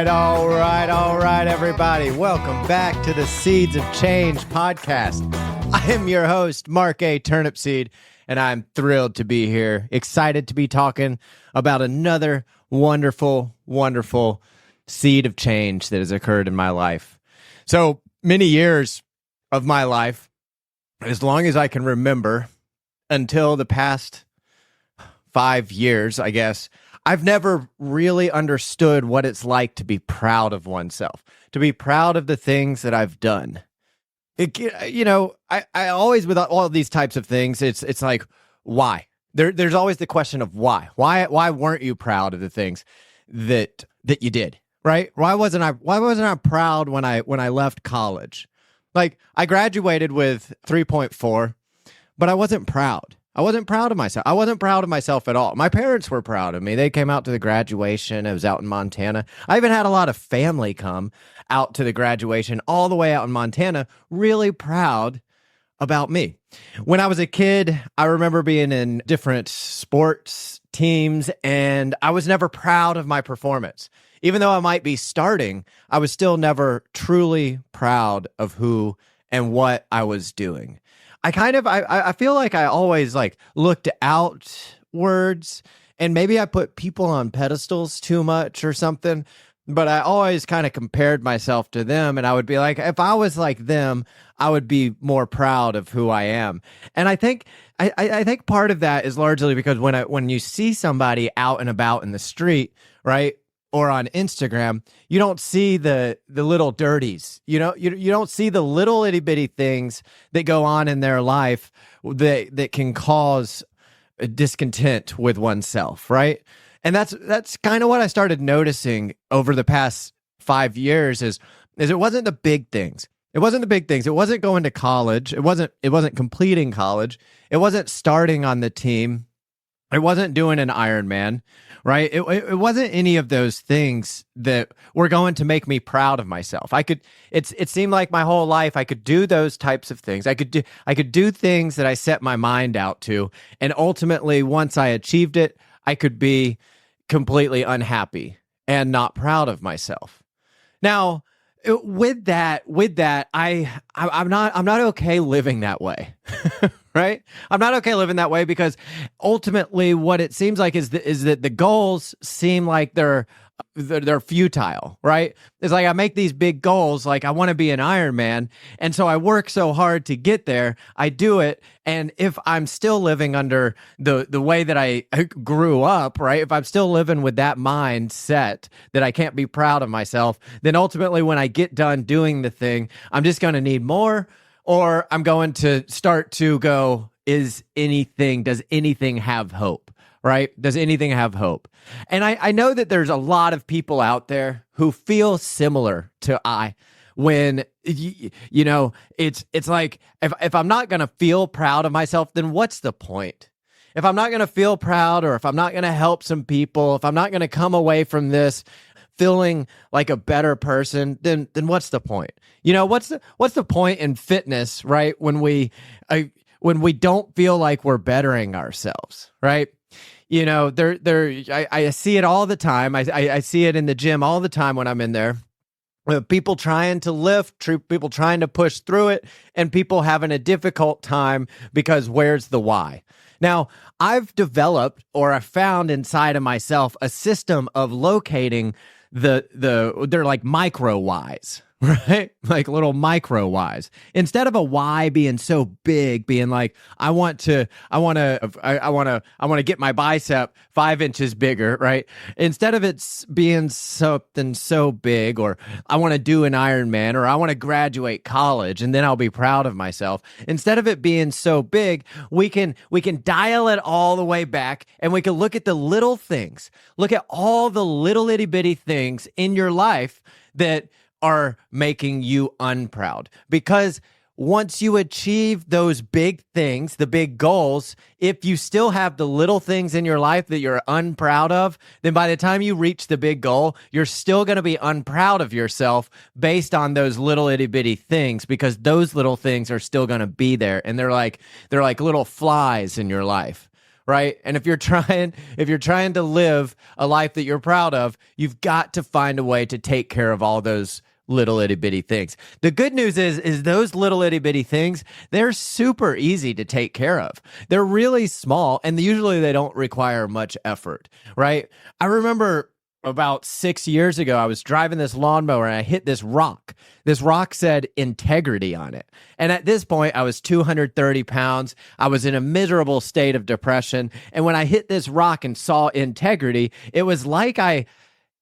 all right, everybody. Welcome back to the Seeds of Change podcast. I am your host, Mark A. Turnipseed, and I'm thrilled to be here, excited to be talking about another wonderful, wonderful seed of change that has occurred in my life. So many years of my life, as long as I can remember, until the past 5 years, I guess, I've never really understood what it's like to be proud of oneself, to be proud of the things that I've done. I always, with all of these types of things, it's like, why? There's always the question of why. Why weren't you proud of the things that you did, right? Why wasn't I proud when I left college? Like, I graduated with 3.4, but I wasn't proud. I wasn't proud of myself. I wasn't proud of myself at all. My parents were proud of me. They came out to the graduation. I was out in Montana. I even had a lot of family come out to the graduation all the way out in Montana, really proud about me. When I was a kid, I remember being in different sports teams, and I was never proud of my performance. Even though I might be starting, I was still never truly proud of who and what I was doing. I feel like I always looked outwards, and maybe I put people on pedestals too much or something, but I always kind of compared myself to them, and I would be like, if I was like them, I would be more proud of who I am. And I think part of that is largely because when you see somebody out and about in the street, right, or on Instagram, you don't see the little dirties. You don't see the little itty bitty things that go on in their life that can cause discontent with oneself, right? And that's kind of what I started noticing over the past 5 years is it wasn't the big things. It wasn't the big things. It wasn't going to college. It wasn't completing college. It wasn't starting on the team. It wasn't doing an Ironman, right? It wasn't any of those things that were going to make me proud of myself. It seemed like my whole life I could do those types of things. I could do things that I set my mind out to, and ultimately, once I achieved it, I could be completely unhappy and not proud of myself. Now, with that, I'm not okay living that way. Right? I'm not okay living that way because ultimately what it seems like is that the goals seem like they're futile, right? It's like I make these big goals, like I want to be an Ironman, and so I work so hard to get there. I do it, and if I'm still living under the way that I grew up, right? If I'm still living with that mindset that I can't be proud of myself, then ultimately when I get done doing the thing, I'm just going to need more. Or I'm going to start to go, does anything have hope, right? Does anything have hope? And I know that there's a lot of people out there who feel similar to when, it's like, if I'm not going to feel proud of myself, then what's the point? If I'm not going to feel proud, or if I'm not going to help some people, if I'm not going to come away from this feeling like a better person, then what's the point? What's the point in fitness, right? When we don't feel like we're bettering ourselves, right? I see it all the time. I see it in the gym all the time when I'm in there. People trying to lift, people trying to push through it, and people having a difficult time because where's the why? Now, I've developed, or I found inside of myself, a system of locating they're like micro whys, right? Like little micro whys. Instead of a why being so big, being like, I want to get my bicep 5 inches bigger, right? Instead of it being something so big, or I want to do an Ironman, or I want to graduate college and then I'll be proud of myself. Instead of it being so big, we can dial it all the way back, and we can look at the little things. Look at all the little itty bitty things in your life that are making you unproud. Because once you achieve those big things, the big goals, if you still have the little things in your life that you're unproud of, then by the time you reach the big goal, you're still going to be unproud of yourself based on those little itty bitty things, because those little things are still going to be there, and they're like little flies in your life, right? And if you're trying to live a life that you're proud of, you've got to find a way to take care of all those little itty bitty things. The good news is those little itty bitty things, they're super easy to take care of. They're really small, and usually they don't require much effort, right? I remember about 6 years ago, I was driving this lawnmower and I hit this rock. This rock said integrity on it. And at this point, I was 230 pounds. I was in a miserable state of depression. And when I hit this rock and saw integrity, it was like I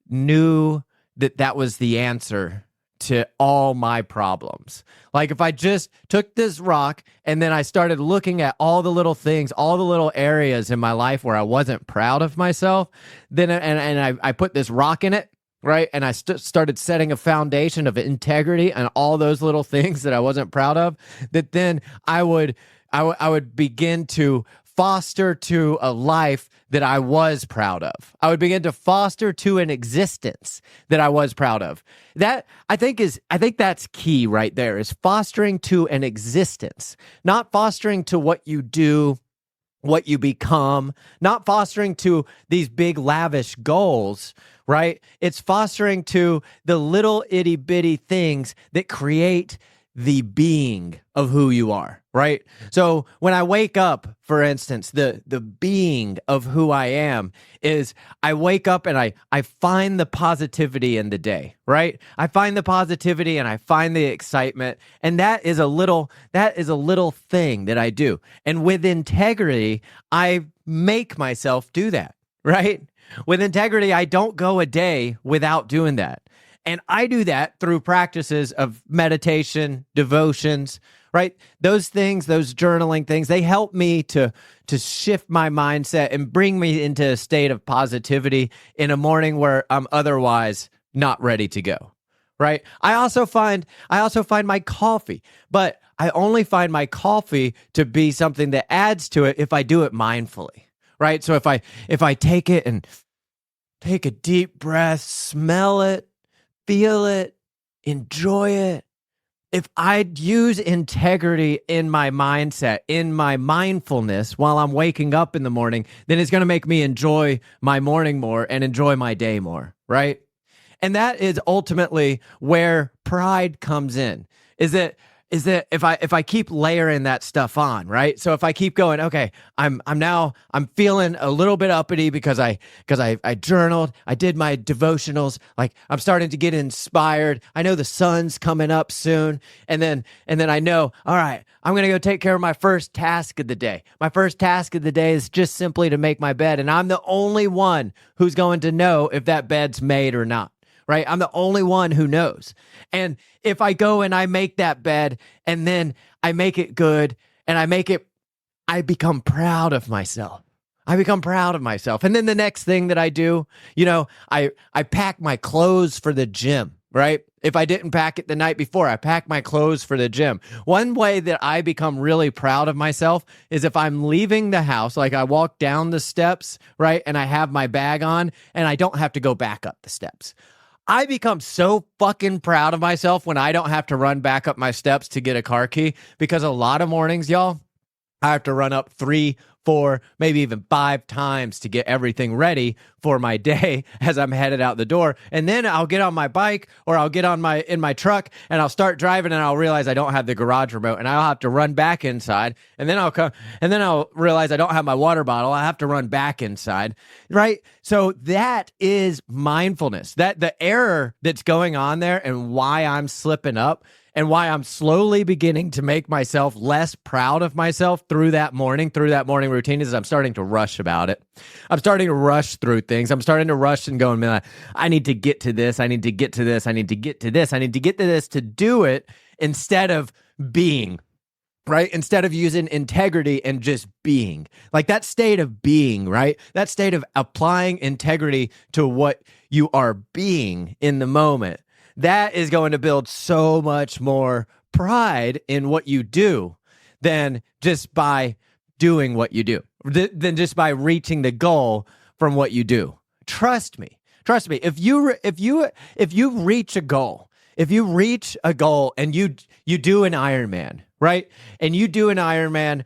knew that was the answer to all my problems. Like if I just took this rock and then I started looking at all the little things, all the little areas in my life where I wasn't proud of myself, then I put this rock in it, right? And I started setting a foundation of integrity and all those little things that I wasn't proud of, that then I would begin to foster to a life that I was proud of. I would begin to foster to an existence that I was proud of. That I think that's key right there, is fostering to an existence, not fostering to what you do, what you become, not fostering to these big lavish goals, right? It's fostering to the little itty bitty things that create the being of who you are, right? So when I wake up, for instance, the being of who I am is I wake up and I find the positivity in the day, right? I find the positivity and I find the excitement, and that is a little thing that I do. And with integrity, I make myself do that, right? With integrity, I don't go a day without doing that. And I do that through practices of meditation, devotions, right? Those things, those journaling things, they help me to shift my mindset and bring me into a state of positivity in a morning where I'm otherwise not ready to go, right? I also find my coffee, but I only find my coffee to be something that adds to it if I do it mindfully, right? So if I take it and take a deep breath, smell it, feel it, enjoy it. If I use integrity in my mindset, in my mindfulness while I'm waking up in the morning, then it's going to make me enjoy my morning more and enjoy my day more, right? And that is ultimately where pride comes in. Is that if I keep layering that stuff on, right? So if I keep going, okay, I'm feeling a little bit uppity because I journaled, I did my devotionals, like I'm starting to get inspired. I know the sun's coming up soon, and then I know, all right, I'm gonna go take care of my first task of the day. My first task of the day is just simply to make my bed, and I'm the only one who's going to know if that bed's made or not. Right? I'm the only one who knows. And if I go and I make that bed and then I make it good and I become proud of myself. And then the next thing that I do, I pack my clothes for the gym, right? If I didn't pack it the night before, I pack my clothes for the gym. One way that I become really proud of myself is if I'm leaving the house, like I walk down the steps, right? And I have my bag on and I don't have to go back up the steps. I become so fucking proud of myself when I don't have to run back up my steps to get a car key, because a lot of mornings, y'all, I have to run up 3, 4, maybe even 5 times to get everything ready for my day as I'm headed out the door. And then I'll get on my bike or I'll get in my truck and I'll start driving and I'll realize I don't have the garage remote and I'll have to run back inside. And then I'll realize I don't have my water bottle. I have to run back inside, right? So that is mindfulness. That the error that's going on there and why I'm slipping up and why I'm slowly beginning to make myself less proud of myself through that morning routine is I'm starting to rush about it. I'm starting to rush through things. I'm starting to rush and going, man, I need to get to this. I need to get to this. I need to get to this. I need to get to this to do it instead of being, right? Instead of using integrity and just being. Like that state of being, right? That state of applying integrity to what you are being in the moment. That is going to build so much more pride in what you do than just by doing what you do, than just by reaching the goal from what you do. Trust me. If you reach a goal, and you do an Ironman, right? And you do an Ironman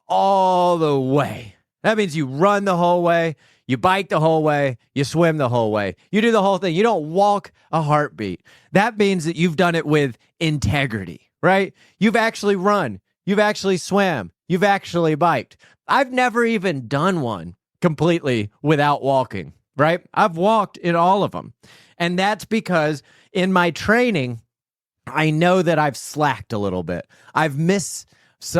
all the way, That means you run the whole way, you bike the whole way, you swim the whole way. You do the whole thing. You don't walk a heartbeat. That means that you've done it with integrity, right? You've actually run, you've actually swam, you've actually biked. I've never even done one completely without walking, right? I've walked in all of them. And that's because in my training, I know that I've slacked a little bit. I've missed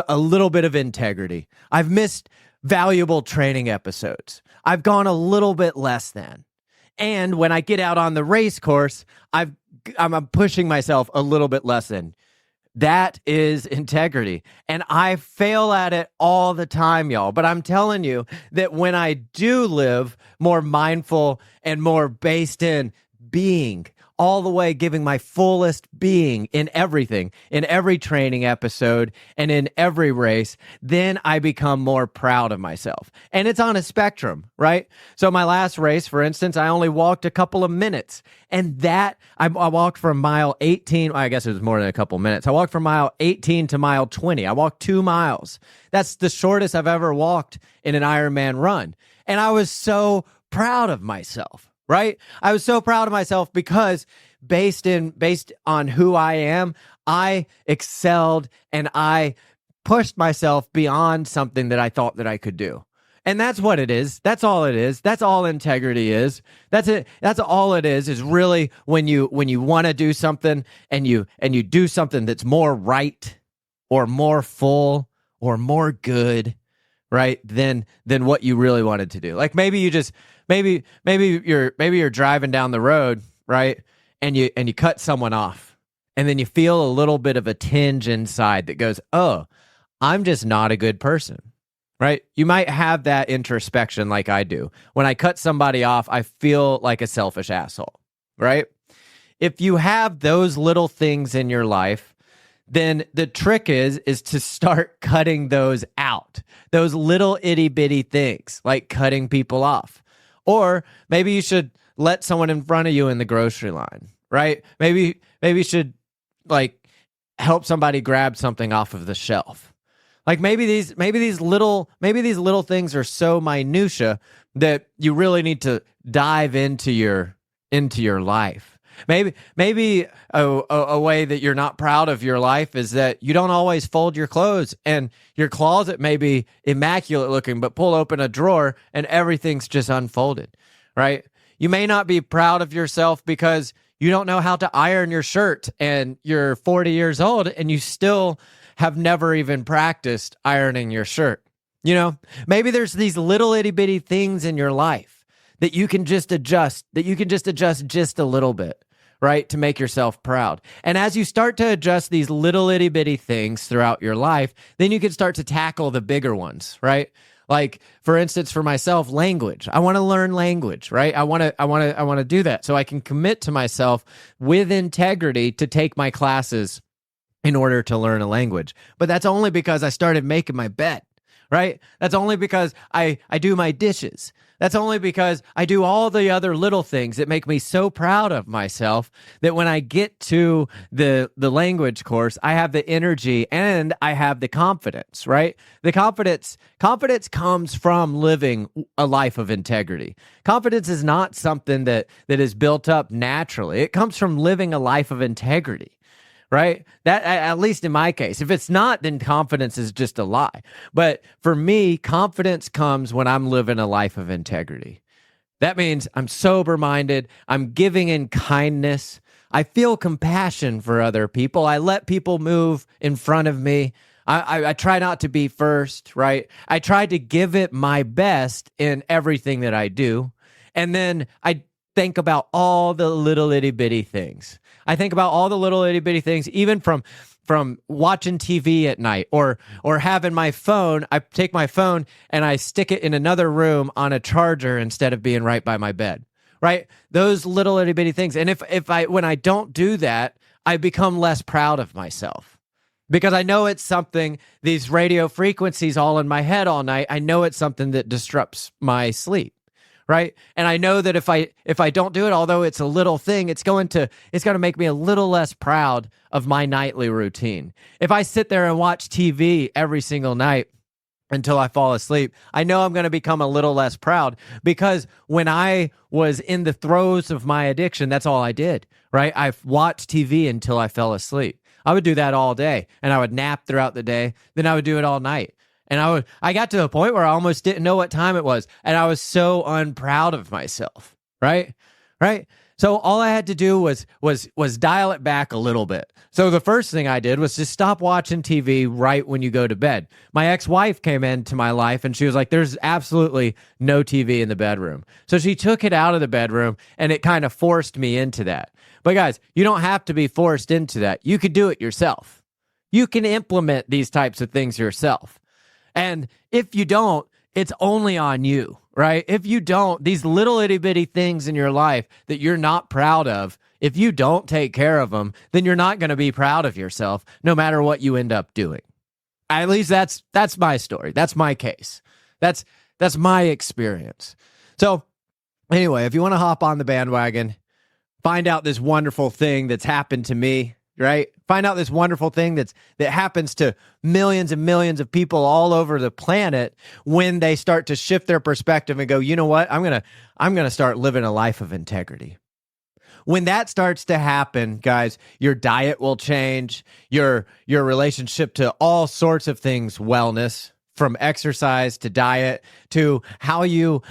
a little bit of integrity. I've missed valuable training episodes. I've gone a little bit less than. And when I get out on the race course, I'm pushing myself a little bit less than. That is integrity. And I fail at it all the time, y'all. But I'm telling you that when I do live more mindful and more based in being, all the way giving my fullest being in everything, in every training episode and in every race, then I become more proud of myself. And it's on a spectrum, right? So my last race, for instance, I only walked a couple of minutes. And that, I walked from mile 18, I guess it was more than a couple minutes. I walked from mile 18 to mile 20. I walked 2 miles. That's the shortest I've ever walked in an Ironman run. And I was so proud of myself. Right? I was so proud of myself because based on who I am, I excelled and I pushed myself beyond something that I thought that I could do. And that's what it is. That's all it is. That's all integrity is. That's it. That's all it is really when you want to do something and you do something that's more right or more full or more good, right? Than what you really wanted to do. Like maybe you just Maybe you're driving down the road, right? And you cut someone off. And then you feel a little bit of a tinge inside that goes, "Oh, I'm just not a good person." Right? You might have that introspection like I do. When I cut somebody off, I feel like a selfish asshole, right? If you have those little things in your life, then the trick is to start cutting those out. Those little itty bitty things, like cutting people off. Or maybe you should let someone in front of you in the grocery line, right? Maybe you should like help somebody grab something off of the shelf. Like maybe these little things are so minutia that you really need to dive into your life. Maybe a way that you're not proud of your life is that you don't always fold your clothes, and your closet may be immaculate looking, but pull open a drawer and everything's just unfolded, right? You may not be proud of yourself because you don't know how to iron your shirt and you're 40 years old and you still have never even practiced ironing your shirt. You know, maybe there's these little itty bitty things in your life that you can just adjust, just a little bit, right? To make yourself proud. And as you start to adjust these little itty bitty things throughout your life, then you can start to tackle the bigger ones, right? Like, for instance, for myself, language. I want to learn language, right? I want to do that so I can commit to myself with integrity to take my classes in order to learn a language. But that's only because I started making my bed, right? That's only because I do my dishes. That's only because I do all the other little things that make me so proud of myself that when I get to the language course, I have the energy and I have the confidence, right? The confidence comes from living a life of integrity. Confidence is not something that is built up naturally. It comes from living a life of integrity. Right? That, at least in my case. If it's not, then confidence is just a lie. But for me, confidence comes when I'm living a life of integrity. That means I'm sober-minded. I'm giving in kindness. I feel compassion for other people. I let people move in front of me. I try not to be first, right? I try to give it my best in everything that I do. And then I think about all the little itty bitty things. I think about all the little itty bitty things, even from watching TV at night or having my phone. I take my phone and I stick it in another room on a charger instead of being right by my bed, right? Those little itty bitty things. And when I don't do that, I become less proud of myself because I know it's something, these radio frequencies all in my head all night, I know it's something that disrupts my sleep. Right. And I know that if I don't do it, although it's a little thing, it's going to make me a little less proud of my nightly routine. If I sit there and watch TV every single night, until I fall asleep, I know I'm going to become a little less proud, because when I was in the throes of my addiction, that's all I did, right? I watched TV until I fell asleep. I would do that all day, and I would nap throughout the day. Then I would do it all night. And I got to a point where I almost didn't know what time it was. And I was so unproud of myself, right? Right? So all I had to do was dial it back a little bit. So the first thing I did was just stop watching TV right when you go to bed. My ex-wife came into my life and she was like, there's absolutely no TV in the bedroom. So she took it out of the bedroom, and it kind of forced me into that. But guys, you don't have to be forced into that. You could do it yourself. You can implement these types of things yourself. And if you don't, it's only on you, right? If you don't, these little itty bitty things in your life that you're not proud of, if you don't take care of them, then you're not going to be proud of yourself no matter what you end up doing. At least that's my story. That's my case. That's my experience. So anyway, if you want to hop on the bandwagon, find out this wonderful thing that's happened to me, right? Find out this wonderful thing that happens to millions and millions of people all over the planet when they start to shift their perspective and go, you know what? I'm going to start living a life of integrity. When that starts to happen, guys, your diet will change, your relationship to all sorts of things, wellness, from exercise to diet to how you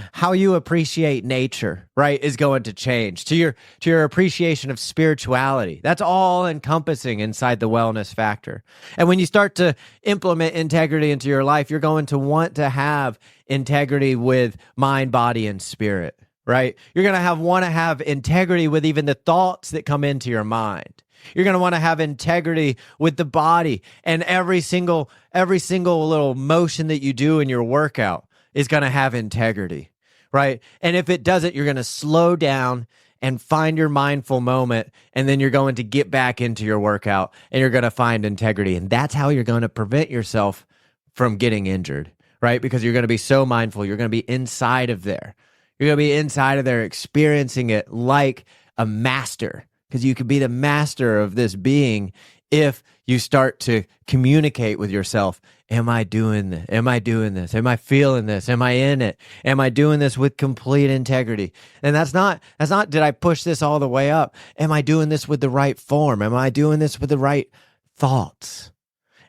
appreciate nature, right, is going to change, to your appreciation of spirituality. That's all encompassing inside the wellness factor. And when you start to implement integrity into your life, you're going to want to have integrity with mind, body, and spirit, right? You're going to want to have integrity with even the thoughts that come into your mind. You're going to want to have integrity with the body, and every single little motion that you do in your workout is going to have integrity, right? And if it doesn't, you're going to slow down and find your mindful moment, and then you're going to get back into your workout, and you're going to find integrity. And that's how you're going to prevent yourself from getting injured, right? Because you're going to be so mindful. You're going to be inside of there. You're going to be inside of there experiencing it like a master. Because you can be the master of this being if you start to communicate with yourself. Am I doing this? Am I doing this? Am I feeling this? Am I in it? Am I doing this with complete integrity? And that's not, did I push this all the way up? Am I doing this with the right form? Am I doing this with the right thoughts?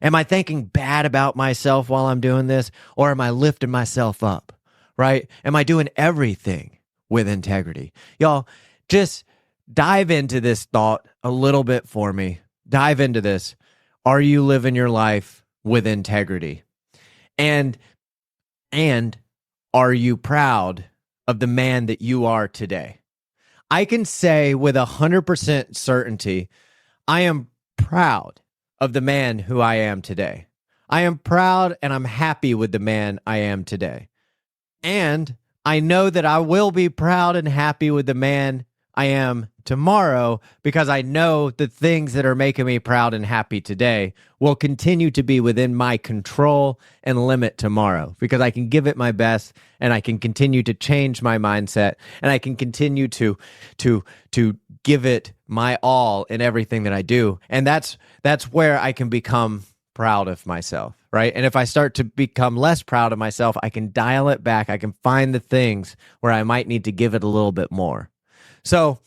Am I thinking bad about myself while I'm doing this? Or am I lifting myself up, right? Am I doing everything with integrity? Y'all, just dive into this thought a little bit for me. Dive into this. Are you living your life with integrity? And are you proud of the man that you are today? I can say with 100% certainty, I am proud of the man who I am today. I am proud and I'm happy with the man I am today. And I know that I will be proud and happy with the man I am tomorrow, because I know the things that are making me proud and happy today will continue to be within my control and limit tomorrow, because I can give it my best, and I can continue to change my mindset, and I can continue to give it my all in everything that I do. And that's where I can become proud of myself, right? And if I start to become less proud of myself, I can dial it back. I can find the things where I might need to give it a little bit more. So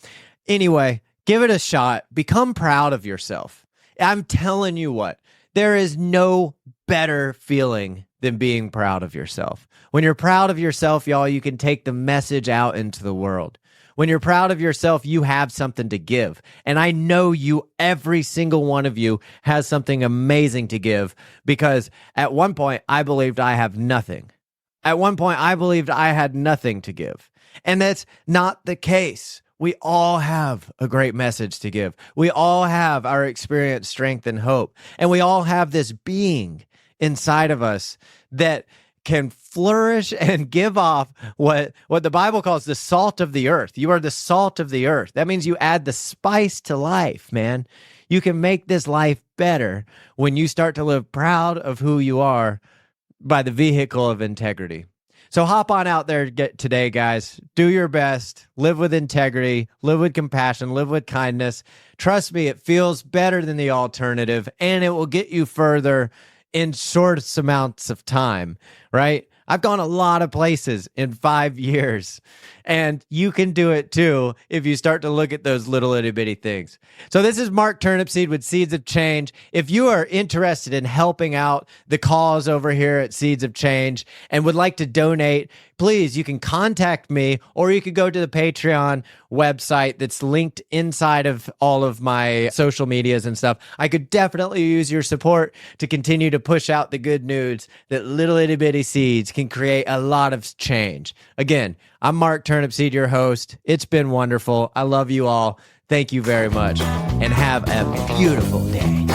anyway, give it a shot. Become proud of yourself. I'm telling you what, there is no better feeling than being proud of yourself. When you're proud of yourself, y'all, you can take the message out into the world. When you're proud of yourself, you have something to give. And I know every single one of you has something amazing to give, because at one point I believed I have nothing. At one point I believed I had nothing to give. And that's not the case. We all have a great message to give. We all have our experience, strength, and hope. And we all have this being inside of us that can flourish and give off what the Bible calls the salt of the earth. You are the salt of the earth. That means you add the spice to life, man. You can make this life better when you start to live proud of who you are by the vehicle of integrity. So hop on out there today, guys. Do your best. Live with integrity. Live with compassion. Live with kindness. Trust me, it feels better than the alternative, and it will get you further in short amounts of time, right? I've gone a lot of places in 5 years, and you can do it too if you start to look at those little itty bitty things. So this is Mark Turnipseed with Seeds of Change. If you are interested in helping out the cause over here at Seeds of Change and would like to donate, please, you can contact me, or you could go to the Patreon website that's linked inside of all of my social medias and stuff. I could definitely use your support to continue to push out the good news that little itty bitty seeds can create a lot of change. Again, I'm Mark Turnipseed, your host. It's been wonderful. I love you all. Thank you very much, and have a beautiful day.